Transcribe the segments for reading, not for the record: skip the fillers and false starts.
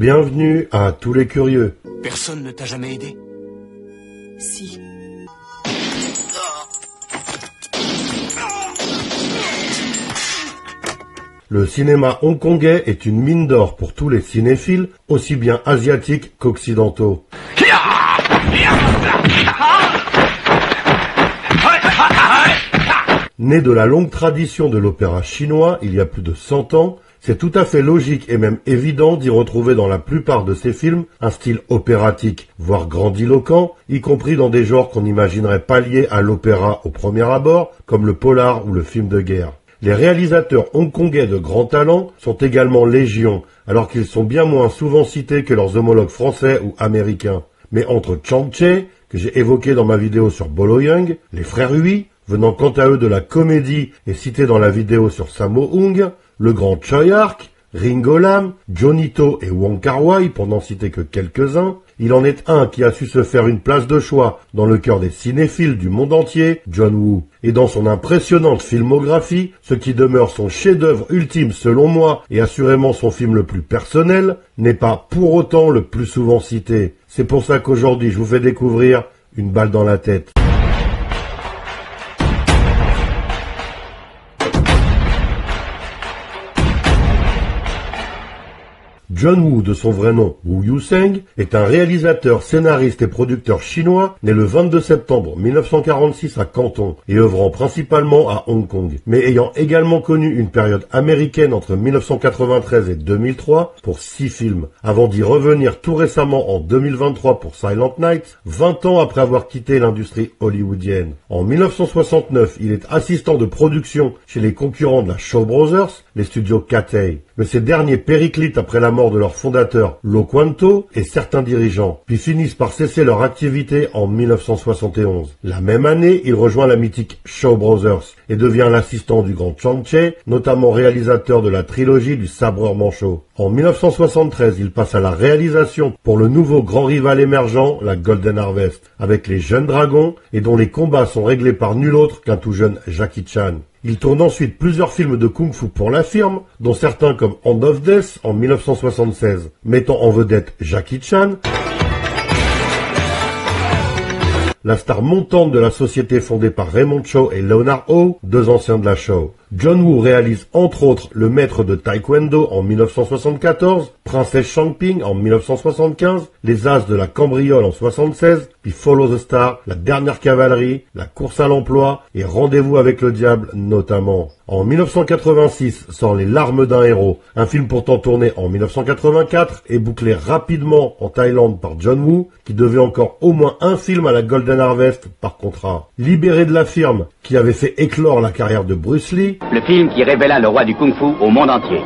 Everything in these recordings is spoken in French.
Bienvenue à tous les curieux. Personne ne t'a jamais aidé? Si. Le cinéma hongkongais est une mine d'or pour tous les cinéphiles, aussi bien asiatiques qu'occidentaux. Né de la longue tradition de l'opéra chinois il y a plus de 100 ans, c'est tout à fait logique et même évident d'y retrouver dans la plupart de ses films un style opératique, voire grandiloquent, y compris dans des genres qu'on n'imaginerait pas liés à l'opéra au premier abord, comme le polar ou le film de guerre. Les réalisateurs hongkongais de grand talent sont également légion, alors qu'ils sont bien moins souvent cités que leurs homologues français ou américains. Mais entre Chang Cheh, que j'ai évoqué dans ma vidéo sur Bolo Yeung, les frères Hui, venant quant à eux de la comédie et cités dans la vidéo sur Sammo Hung, le grand Choi Ark, Ringo Lam, Johnny To et Wong Kar-wai, pour n'en citer que quelques-uns, il en est un qui a su se faire une place de choix dans le cœur des cinéphiles du monde entier, John Woo. Et dans son impressionnante filmographie, ce qui demeure son chef-d'œuvre ultime selon moi, et assurément son film le plus personnel, n'est pas pour autant le plus souvent cité. C'est pour ça qu'aujourd'hui je vous fais découvrir Une balle dans la tête. John Woo, de son vrai nom Woo You-seng, est un réalisateur, scénariste et producteur chinois né le 22 septembre 1946 à Canton et œuvrant principalement à Hong Kong, mais ayant également connu une période américaine entre 1993 et 2003 pour 6 films, avant d'y revenir tout récemment en 2023 pour Silent Night, 20 ans après avoir quitté l'industrie hollywoodienne. En 1969, il est assistant de production chez les concurrents de la Shaw Brothers, les studios Cathay. Mais ces derniers périclitent après la mort de leur fondateur, Lo Kwan-to, et certains dirigeants, puis finissent par cesser leur activité en 1971. La même année, il rejoint la mythique Shaw Brothers et devient l'assistant du grand Chang Cheh, notamment réalisateur de la trilogie du sabreur manchot. En 1973, il passe à la réalisation pour le nouveau grand rival émergent, la Golden Harvest, avec les Jeunes Dragons, et dont les combats sont réglés par nul autre qu'un tout jeune Jackie Chan. Il tourne ensuite plusieurs films de kung-fu pour la firme, dont certains comme Hand of Death en 1976, mettant en vedette Jackie Chan, la star montante de la société fondée par Raymond Chow et Leonard Ho, deux anciens de la Shaw. John Woo réalise entre autres Le Maître de Taekwondo en 1974, Princesse Changping en 1975, Les As de la Cambriole en 1976, puis Follow the Star, La Dernière Cavalerie, La Course à l'Emploi et Rendez-vous avec le Diable notamment. En 1986 sort Les Larmes d'un héros, un film pourtant tourné en 1984 et bouclé rapidement en Thaïlande par John Woo, qui devait encore au moins un film à la Golden Harvest par contrat. Libéré de la firme, qui avait fait éclore la carrière de Bruce Lee, le film qui révéla le roi du kung-fu au monde entier.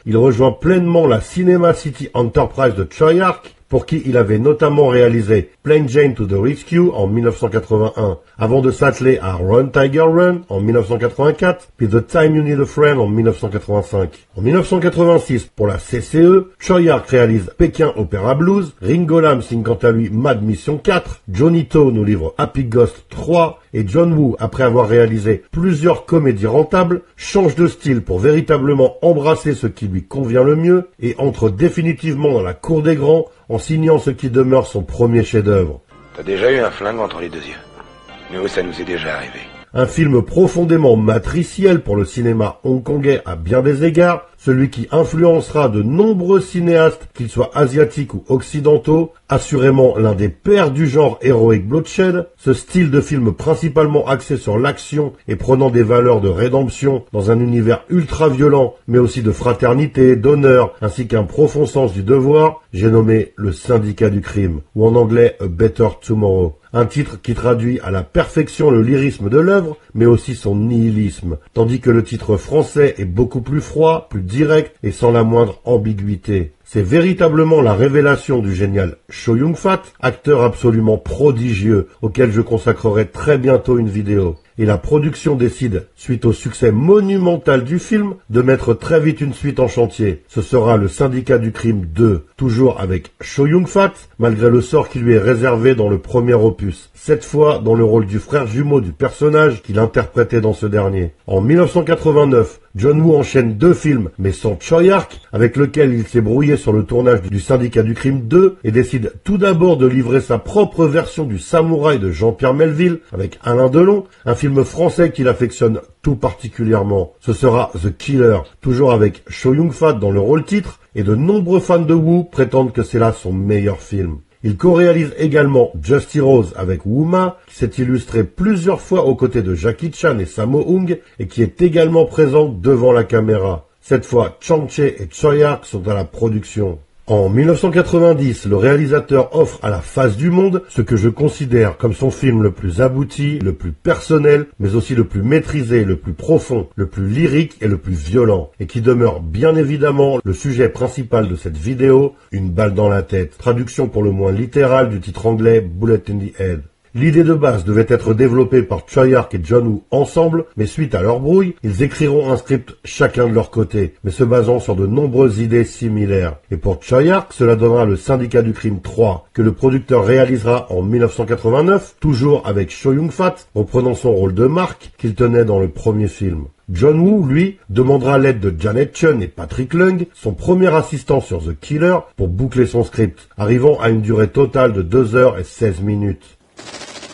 Il rejoint pleinement la Cinema City Enterprise de Choi Ark, pour qui il avait notamment réalisé Plain Jane to the Rescue en 1981, avant de s'atteler à Run Tiger Run en 1984, puis The Time You Need a Friend en 1985. En 1986, pour la CCE, Choi Ark réalise Pékin Opera Blues, Ringo Lam signe quant à lui Mad Mission 4, Johnny To nous livre Happy Ghost 3, et John Woo, après avoir réalisé plusieurs comédies rentables, change de style pour véritablement embrasser ce qui lui convient le mieux et entre définitivement dans la cour des grands en signant ce qui demeure son premier chef-d'œuvre. T'as déjà eu un flingue entre les deux yeux. Nous, ça nous est déjà arrivé. Un film profondément matriciel pour le cinéma hongkongais à bien des égards, celui qui influencera de nombreux cinéastes, qu'ils soient asiatiques ou occidentaux, assurément l'un des pères du genre Heroic Bloodshed, ce style de film principalement axé sur l'action et prenant des valeurs de rédemption dans un univers ultra-violent, mais aussi de fraternité, d'honneur, ainsi qu'un profond sens du devoir, j'ai nommé Le Syndicat du Crime, ou en anglais A Better Tomorrow. Un titre qui traduit à la perfection le lyrisme de l'œuvre, mais aussi son nihilisme, tandis que le titre français est beaucoup plus froid, plus direct et sans la moindre ambiguïté. C'est véritablement la révélation du génial Chow Yun-fat, acteur absolument prodigieux, auquel je consacrerai très bientôt une vidéo. Et la production décide, suite au succès monumental du film, de mettre très vite une suite en chantier. Ce sera Le Syndicat du Crime 2, toujours avec Chow Yun-fat, malgré le sort qui lui est réservé dans le premier opus, cette fois dans le rôle du frère jumeau du personnage qu'il interprétait dans ce dernier. En 1989, John Woo enchaîne 2 films, mais sans Choi Ark, avec lequel il s'est brouillé sur le tournage du Syndicat du Crime 2 et décide tout d'abord de livrer sa propre version du Samouraï de Jean-Pierre Melville avec Alain Delon, un film français qu'il affectionne tout particulièrement. Ce sera The Killer, toujours avec Chow Yun-fat dans le rôle titre, et de nombreux fans de Woo prétendent que c'est là son meilleur film. Il co-réalise également Just Heroes avec Woo Ma, qui s'est illustré plusieurs fois aux côtés de Jackie Chan et Sammo Hung, et qui est également présent devant la caméra. Cette fois, Chang Che et Choi Ark sont à la production. En 1990, le réalisateur offre à la face du monde ce que je considère comme son film le plus abouti, le plus personnel, mais aussi le plus maîtrisé, le plus profond, le plus lyrique et le plus violent, et qui demeure bien évidemment le sujet principal de cette vidéo, Une balle dans la tête, traduction pour le moins littérale du titre anglais Bullet in the Head. L'idée de base devait être développée par Choi Ark et John Woo ensemble, mais suite à leur brouille, ils écriront un script chacun de leur côté, mais se basant sur de nombreuses idées similaires. Et pour Choi Ark, cela donnera le Syndicat du Crime 3, que le producteur réalisera en 1989, toujours avec Chow Yun-fat, reprenant son rôle de Mark qu'il tenait dans le premier film. John Woo, lui, demandera l'aide de Janet Chun et Patrick Leung, son premier assistant sur The Killer, pour boucler son script, arrivant à une durée totale de 2 heures et 16 minutes.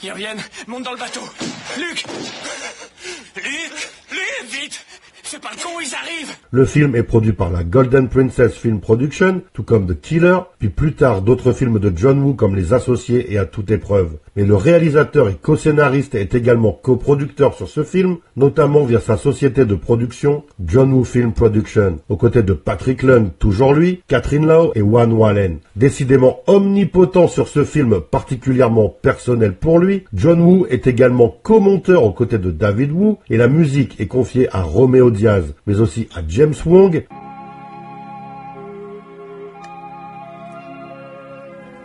Ils reviennent, monte dans le bateau. Luc, vite. C'est pas le con, ils arrivent. Le film est produit par la Golden Princess Film Production, tout comme The Killer, puis plus tard d'autres films de John Woo comme Les Associés et À toute épreuve. Mais le réalisateur et co-scénariste est également coproducteur sur ce film, notamment via sa société de production John Woo Film Production, aux côtés de Patrick Leung, toujours lui, Catherine Lau et Wan Wallen. Décidément omnipotent sur ce film particulièrement personnel pour lui, John Woo est également co-monteur aux côtés de David Woo, et la musique est confiée à Romeo Diaz, mais aussi à James Wong,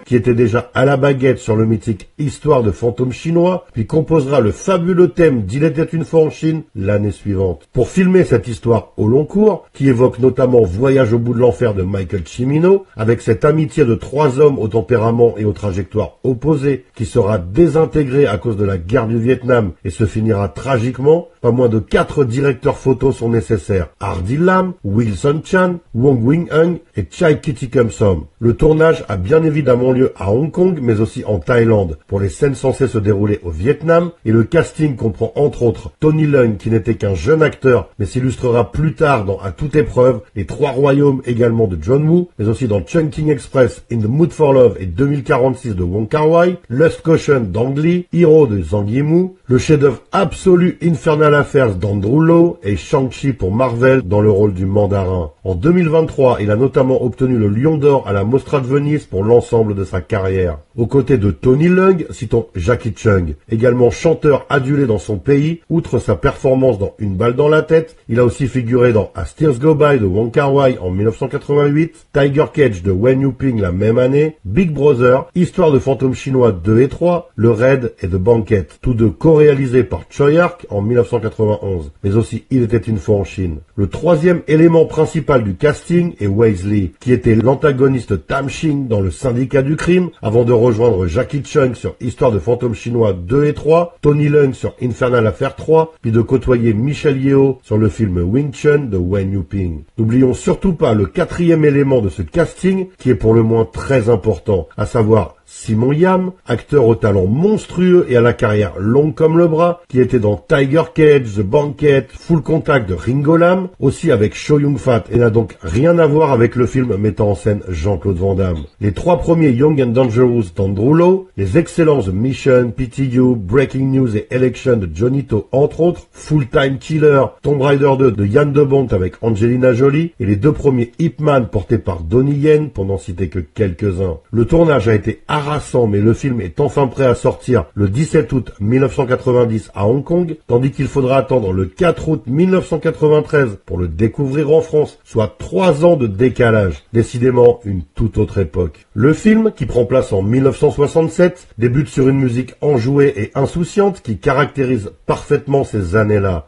qui était déjà à la baguette sur le mythique Histoire de fantômes chinois, puis composera le fabuleux thème d'Il était une fois en Chine l'année suivante. Pour filmer cette histoire au long cours, qui évoque notamment Voyage au bout de l'enfer de Michael Cimino, avec cette amitié de 3 hommes au tempérament et aux trajectoires opposées, qui sera désintégrée à cause de la guerre du Vietnam et se finira tragiquement, pas moins de 4 directeurs photos sont nécessaires. Hardy Lam, Wilson Chan, Wong Wing-hung et Chai Kitty Som. Le tournage a bien évidemment lieu à Hong Kong, mais aussi en Thaïlande, pour les scènes censées se dérouler au Vietnam, et le casting comprend entre autres Tony Leung, qui n'était qu'un jeune acteur, mais s'illustrera plus tard dans À toute épreuve, Les Trois Royaumes également de John Woo, mais aussi dans Chungking Express, In the Mood for Love et 2046 de Wong Kar-wai, Lust Caution d'Ang Lee, Hero de Zhang Yimou, le chef-d'œuvre absolu Infernal Affairs d'Andrew Lau et Shang-Chi pour Marvel dans le rôle du mandarin. En 2023, il a notamment obtenu le Lion d'Or à la Mostra de Venise pour l'ensemble de sa carrière. Aux côtés de Tony Leung, citons Jackie Chung, également chanteur adulé dans son pays, outre sa performance dans Une balle dans la tête, il a aussi figuré dans As Tears Go By de Wong Kar-wai en 1988, Tiger Cage de Wen Yu-ping la même année, Big Brother, Histoire de fantômes chinois 2 et 3, Le Raid et The Banquet, tous deux co-réalisés par Choi Ark en 1991, mais aussi Il était une fois en Chine. Le troisième élément principal du casting est Wesley, qui était l'antagoniste Tam Shing dans le Syndicat du Crime, avant de rejoindre Jackie Chung sur Histoire de fantômes chinois 2 et 3, Tony Leung sur Infernal Affair 3, puis de côtoyer Michelle Yeoh sur le film Wing Chun de Wen Yu-ping. N'oublions surtout pas le quatrième élément de ce casting, qui est pour le moins très important, à savoir Simon Yam, acteur au talent monstrueux et à la carrière longue comme le bras, qui était dans Tiger Cage, The Banquet, Full Contact de Ringo Lam, aussi avec Chow Yun-fat, et n'a donc rien à voir avec le film mettant en scène Jean-Claude Van Damme. Les 3 premiers Young and Dangerous d'Andrew Lau, les excellents The Mission, PTU, Breaking News et Election de Johnny To entre autres, Full Time Killer, Tomb Raider 2 de Yann de Bont avec Angelina Jolie, et les 2 premiers Ip Man portés par Donnie Yen, pour n'en citer que quelques-uns. Le tournage a été harassant, mais le film est enfin prêt à sortir le 17 août 1990 à Hong Kong, tandis qu'il faudra attendre le 4 août 1993 pour le découvrir en France, soit 3 ans de décalage. Décidément une toute autre époque. Le film, qui prend place en 1967, débute sur une musique enjouée et insouciante qui caractérise parfaitement ces années-là.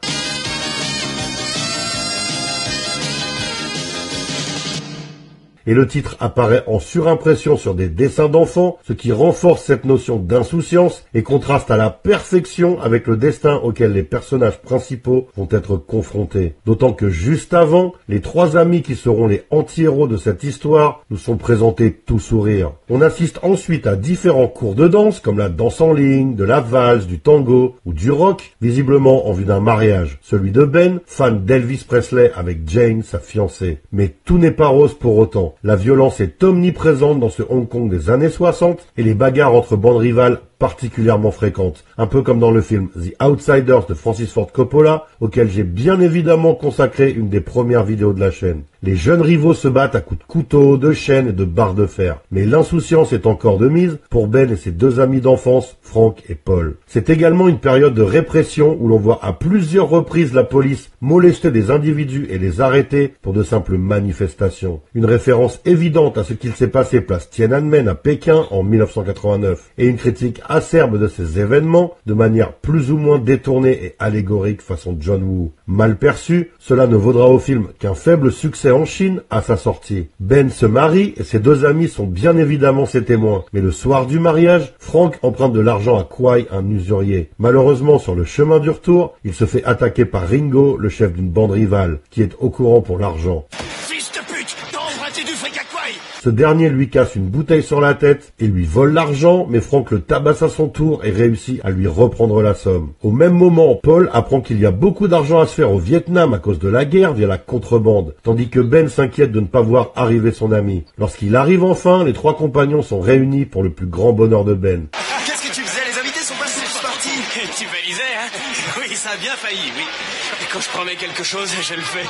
et le titre apparaît en surimpression sur des dessins d'enfants, ce qui renforce cette notion d'insouciance et contraste à la perfection avec le destin auquel les personnages principaux vont être confrontés. D'autant que juste avant, les trois amis qui seront les anti-héros de cette histoire nous sont présentés tout sourire. On assiste ensuite à différents cours de danse comme la danse en ligne, de la valse, du tango ou du rock, visiblement en vue d'un mariage, celui de Ben, fan d'Elvis Presley avec Jane, sa fiancée. Mais tout n'est pas rose pour autant. La violence est omniprésente dans ce Hong Kong des années 60 et les bagarres entre bandes rivales particulièrement fréquentes, un peu comme dans le film The Outsiders de Francis Ford Coppola, auquel j'ai bien évidemment consacré une des premières vidéos de la chaîne. Les jeunes rivaux se battent à coups de couteau, de chaînes et de barres de fer. Mais l'insouciance est encore de mise pour Ben et ses deux amis d'enfance, Frank et Paul. C'est également une période de répression où l'on voit à plusieurs reprises la police molester des individus et les arrêter pour de simples manifestations. Une référence évidente à ce qu'il s'est passé place Tiananmen à Pékin en 1989 et une critique acerbe de ces événements de manière plus ou moins détournée et allégorique façon John Woo. Mal perçu, cela ne vaudra au film qu'un faible succès en Chine à sa sortie. Ben se marie et ses deux amis sont bien évidemment ses témoins. Mais le soir du mariage, Frank emprunte de l'argent à Kwai, un usurier. Malheureusement, sur le chemin du retour, il se fait attaquer par Ringo, le chef d'une bande rivale, qui est au courant pour l'argent. Fils de pute, t'as emprunté du fric à Kwai. Ce dernier lui casse une bouteille sur la tête et lui vole l'argent, mais Frank le tabasse à son tour et réussit à lui reprendre la somme. Au même moment, Paul apprend qu'il y a beaucoup d'argent à se faire au Vietnam à cause de la guerre via la contrebande, tandis que Ben s'inquiète de ne pas voir arriver son ami. Lorsqu'il arrive enfin, les trois compagnons sont réunis pour le plus grand bonheur de Ben. Qu'est-ce que tu faisais? Les invités sont passés, je suis parti. Tu balisais, hein? Oui, ça a bien failli, oui. Quand je promets quelque chose, je le fais.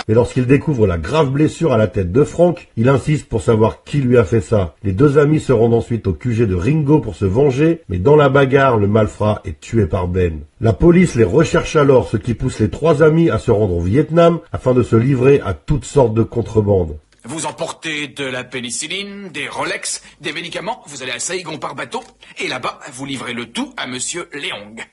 Mais lorsqu'il découvre la grave blessure à la tête de Frank, il insiste pour savoir qui lui a fait ça. Les deux amis se rendent ensuite au QG de Ringo pour se venger, mais dans la bagarre, le malfrat est tué par Ben. La police les recherche alors, ce qui pousse les trois amis à se rendre au Vietnam afin de se livrer à toutes sortes de contrebandes. Vous emportez de la pénicilline, des Rolex, des médicaments, vous allez à Saigon par bateau, et là-bas, vous livrez le tout à Monsieur Leong.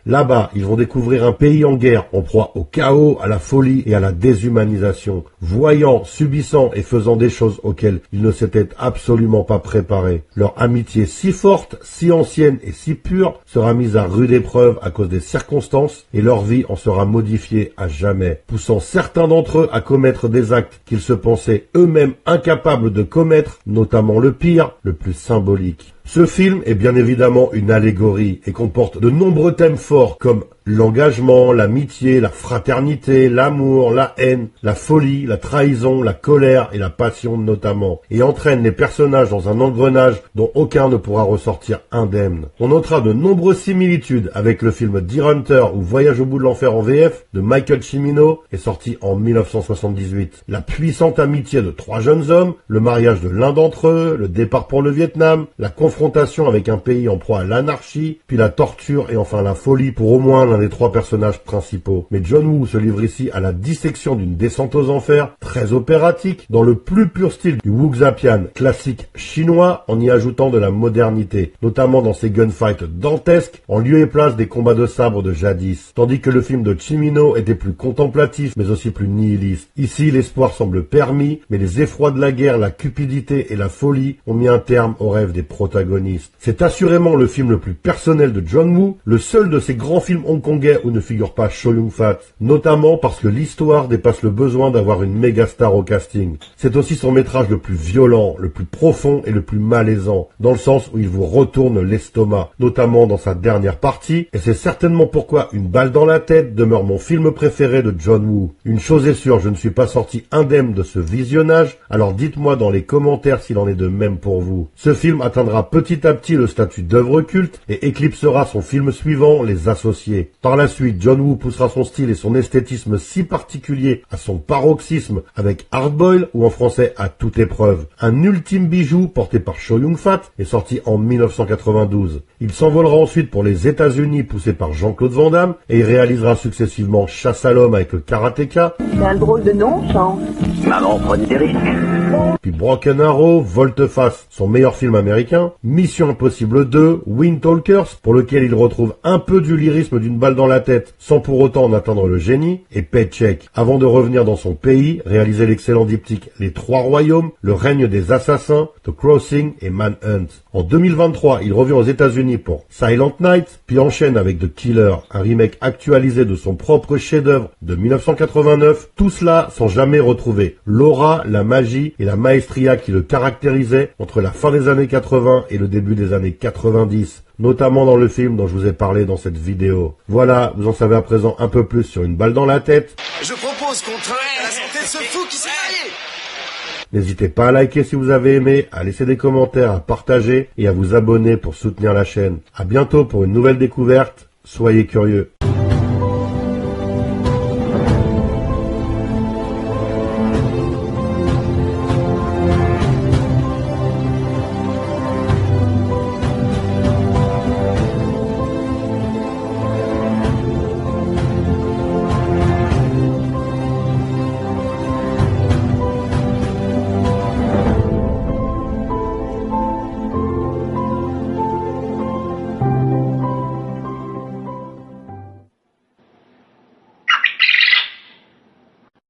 Là-bas, ils vont découvrir un pays en guerre, en proie au chaos, à la folie et à la déshumanisation, voyant, subissant et faisant des choses auxquelles ils ne s'étaient absolument pas préparés. Leur amitié si forte, si ancienne et si pure sera mise à rude épreuve à cause des circonstances et leur vie en sera modifiée à jamais, poussant certains d'entre eux à commettre des actes qu'ils se pensaient eux-mêmes incapables de commettre, notamment le pire, le plus symbolique. Ce film est bien évidemment une allégorie et comporte de nombreux thèmes forts comme l'engagement, l'amitié, la fraternité, l'amour, la haine, la folie, la trahison, la colère et la passion notamment, et entraîne les personnages dans un engrenage dont aucun ne pourra ressortir indemne. On notera de nombreuses similitudes avec le film Deer Hunter ou Voyage au bout de l'enfer en VF de Michael Cimino est sorti en 1978. La puissante amitié de trois jeunes hommes, le mariage de l'un d'entre eux, le départ pour le Vietnam, la confrontation avec un pays en proie à l'anarchie, puis la torture et enfin la folie pour au moins l'un des trois personnages principaux. Mais John Woo se livre ici à la dissection d'une descente aux enfers, très opératique, dans le plus pur style du Wuxian classique chinois, en y ajoutant de la modernité, notamment dans ses gunfights dantesques, en lieu et place des combats de sabre de jadis, tandis que le film de Cimino était plus contemplatif, mais aussi plus nihiliste. Ici, l'espoir semble permis, mais les effrois de la guerre, la cupidité et la folie ont mis un terme aux rêves des protagonistes. C'est assurément le film le plus personnel de John Woo, le seul de ses grands films hongkongais où ne figure pas Chow Yun-fat, notamment parce que l'histoire dépasse le besoin d'avoir une méga star au casting. C'est aussi son métrage le plus violent, le plus profond et le plus malaisant, dans le sens où il vous retourne l'estomac, notamment dans sa dernière partie, et c'est certainement pourquoi Une balle dans la tête demeure mon film préféré de John Woo. Une chose est sûre, je ne suis pas sorti indemne de ce visionnage, alors dites-moi dans les commentaires s'il en est de même pour vous. Ce film atteindra petit à petit le statut d'œuvre culte et éclipsera son film suivant, Les Associés. Par la suite, John Woo poussera son style et son esthétisme si particulier à son paroxysme avec Hard Boiled ou en français À toute épreuve. Un ultime bijou porté par Chow Yun-fat est sorti en 1992. Il s'envolera ensuite pour les États-Unis poussé par Jean-Claude Van Damme et il réalisera successivement Chasse à l'homme avec le karatéka. C'est un drôle de nom, Jean. Maman prenait des risques. Puis Broken Arrow, Volte-Face, son meilleur film américain, Mission Impossible 2, Wind Talkers, pour lequel il retrouve un peu du lyrisme d'une balle dans la tête sans pour autant en atteindre le génie, et Paycheck, avant de revenir dans son pays, réaliser l'excellent diptyque Les Trois Royaumes, Le Règne des Assassins, The Crossing et Manhunt. En 2023, il revient aux États-Unis pour Silent Night, puis enchaîne avec The Killer, un remake actualisé de son propre chef-d'œuvre de 1989, tout cela sans jamais retrouver l'aura, la magie et la maestria qui le caractérisaient entre la fin des années 80 et le début des années 90. Notamment dans le film dont je vous ai parlé dans cette vidéo. Voilà, vous en savez à présent un peu plus sur Une balle dans la tête. Je propose qu'on travaille à la santé de ce fou qui s'est marié. N'hésitez pas à liker si vous avez aimé, à laisser des commentaires, à partager et à vous abonner pour soutenir la chaîne. À bientôt pour une nouvelle découverte. Soyez curieux.